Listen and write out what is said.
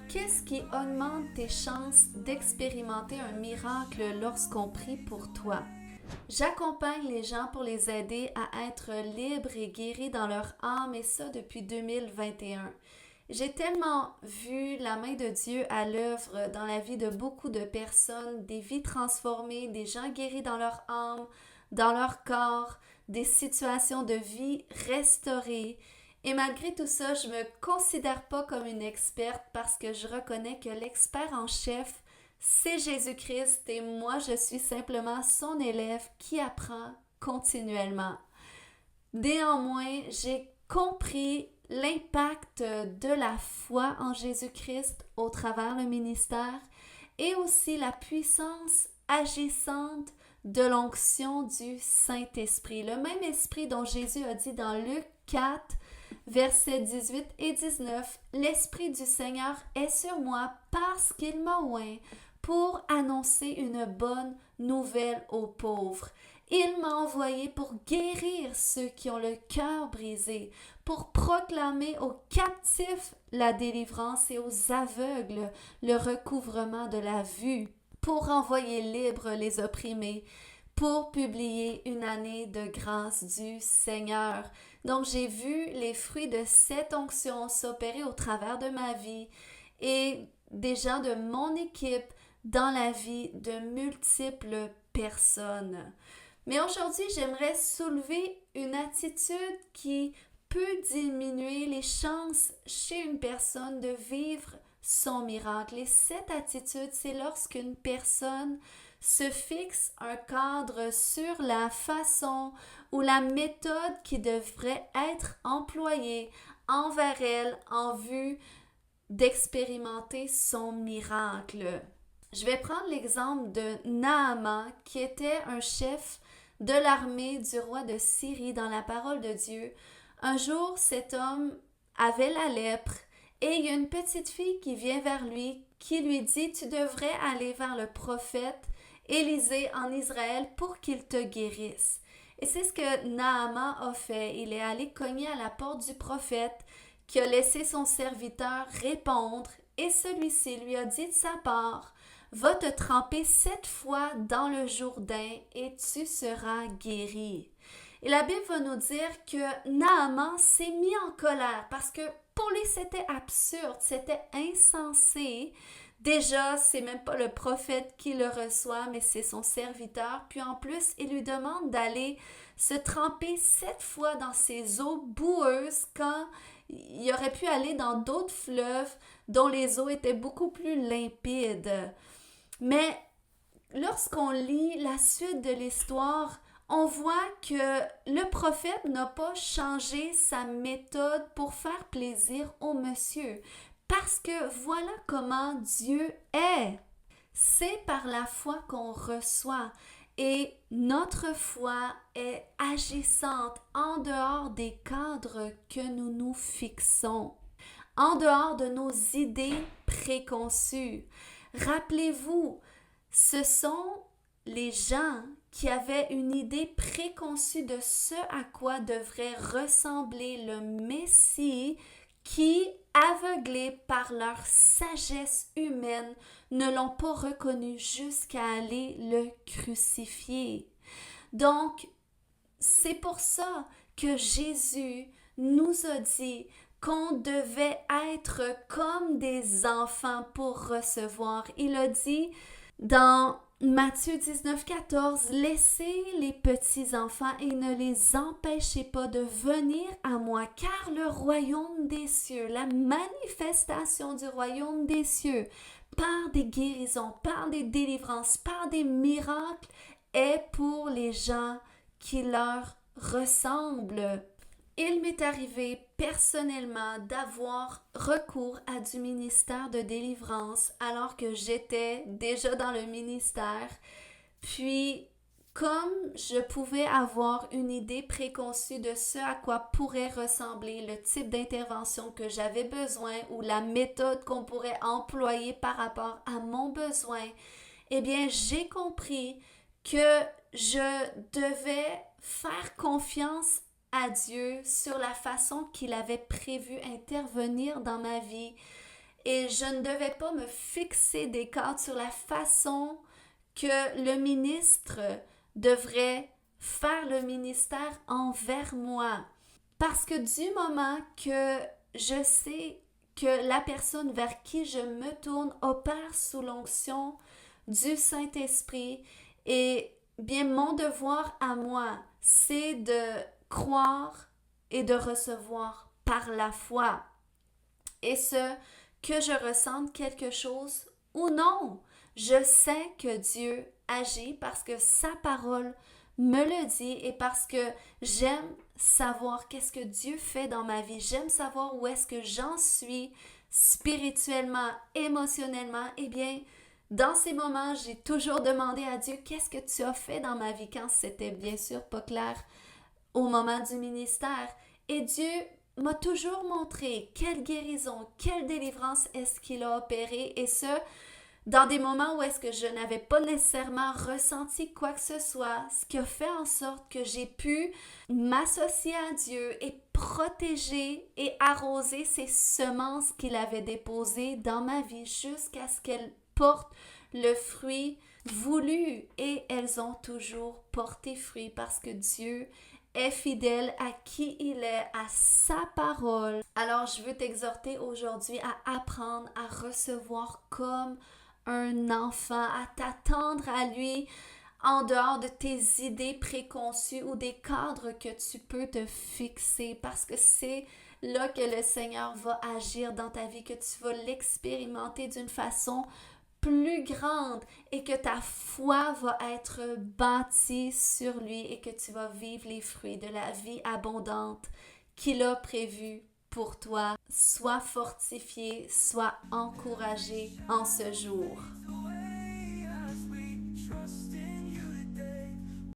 Qu'est-ce qui augmente tes chances d'expérimenter un miracle lorsqu'on prie pour toi? J'accompagne les gens pour les aider à être libres et guéris dans leur âme et ça depuis 2021. J'ai tellement vu la main de Dieu à l'œuvre dans la vie de beaucoup de personnes, des vies transformées, des gens guéris dans leur âme, dans leur corps, des situations de vie restaurées. Et malgré tout ça, je me considère pas comme une experte parce que je reconnais que l'expert en chef, c'est Jésus-Christ et moi, je suis simplement son élève qui apprend continuellement. Néanmoins, j'ai compris l'impact de la foi en Jésus-Christ au travers le ministère et aussi la puissance agissante de l'onction du Saint-Esprit. Le même esprit dont Jésus a dit dans Luc 4, versets 18 et 19, « L'Esprit du Seigneur est sur moi parce qu'il m'a oint pour annoncer une bonne nouvelle aux pauvres. Il m'a envoyé pour guérir ceux qui ont le cœur brisé, pour proclamer aux captifs la délivrance et aux aveugles le recouvrement de la vue, pour envoyer libres les opprimés, pour publier une année de grâce du Seigneur. » Donc, j'ai vu les fruits de cette onction s'opérer au travers de ma vie et des gens de mon équipe dans la vie de multiples personnes. Mais aujourd'hui, j'aimerais soulever une attitude qui peut diminuer les chances chez une personne de vivre son miracle. Et cette attitude, c'est lorsqu'une personne se fixe un cadre sur la façon ou la méthode qui devrait être employée envers elle en vue d'expérimenter son miracle. Je vais prendre l'exemple de Naaman, qui était un chef de l'armée du roi de Syrie dans la parole de Dieu. Un jour, cet homme avait la lèpre et il y a une petite fille qui vient vers lui qui lui dit « Tu devrais aller vers le prophète Élisée en Israël pour qu'il te guérisse. » Et c'est ce que Naaman a fait. Il est allé cogner à la porte du prophète qui a laissé son serviteur répondre et celui-ci lui a dit de sa part « Va te tremper 7 fois dans le Jourdain et tu seras guéri. » Et la Bible va nous dire que Naaman s'est mis en colère parce que pour lui c'était absurde, c'était insensé. Déjà, c'est même pas le prophète qui le reçoit, mais c'est son serviteur. Puis en plus, il lui demande d'aller se tremper 7 fois dans ces eaux boueuses quand il aurait pu aller dans d'autres fleuves dont les eaux étaient beaucoup plus limpides. Mais lorsqu'on lit la suite de l'histoire, on voit que le prophète n'a pas changé sa méthode pour faire plaisir au monsieur. Parce que voilà comment Dieu est. C'est par la foi qu'on reçoit et notre foi est agissante en dehors des cadres que nous nous fixons, en dehors de nos idées préconçues. Rappelez-vous, ce sont les gens qui avaient une idée préconçue de ce à quoi devrait ressembler le Messie qui, aveuglés par leur sagesse humaine, ne l'ont pas reconnu jusqu'à aller le crucifier. Donc, c'est pour ça que Jésus nous a dit qu'on devait être comme des enfants pour recevoir. Il a dit dans Matthieu 19,14, « Laissez les petits enfants et ne les empêchez pas de venir à moi, car le royaume des cieux, la manifestation du royaume des cieux, par des guérisons, par des délivrances, par des miracles, est pour les gens qui leur ressemblent. » Il m'est arrivé personnellement d'avoir recours à du ministère de délivrance alors que j'étais déjà dans le ministère. Puis, comme je pouvais avoir une idée préconçue de ce à quoi pourrait ressembler le type d'intervention que j'avais besoin ou la méthode qu'on pourrait employer par rapport à mon besoin, eh bien, j'ai compris que je devais faire confiance à Dieu sur la façon qu'il avait prévu intervenir dans ma vie. Et je ne devais pas me fixer des cadres sur la façon que le ministre devrait faire le ministère envers moi. Parce que du moment que je sais que la personne vers qui je me tourne opère sous l'onction du Saint-Esprit, et bien mon devoir à moi, c'est de croire et de recevoir par la foi. Et ce, que je ressente quelque chose ou non, je sais que Dieu agit parce que sa parole me le dit et parce que j'aime savoir qu'est-ce que Dieu fait dans ma vie. J'aime savoir où est-ce que j'en suis spirituellement, émotionnellement. Eh bien, dans ces moments, j'ai toujours demandé à Dieu qu'est-ce que tu as fait dans ma vie quand c'était bien sûr pas clair au moment du ministère. Et Dieu m'a toujours montré quelle guérison, quelle délivrance est-ce qu'il a opéré, et ce, dans des moments où est-ce que je n'avais pas nécessairement ressenti quoi que ce soit, ce qui a fait en sorte que j'ai pu m'associer à Dieu et protéger et arroser ces semences qu'il avait déposées dans ma vie jusqu'à ce qu'elles portent le fruit voulu, et elles ont toujours porté fruit parce que Dieu est fidèle à qui il est, à sa parole. Alors, je veux t'exhorter aujourd'hui à apprendre à recevoir comme un enfant, à t'attendre à lui en dehors de tes idées préconçues ou des cadres que tu peux te fixer, parce que c'est là que le Seigneur va agir dans ta vie, que tu vas l'expérimenter d'une façon plus grande et que ta foi va être bâtie sur lui et que tu vas vivre les fruits de la vie abondante qu'il a prévue pour toi. Sois fortifié, sois encouragé en ce jour.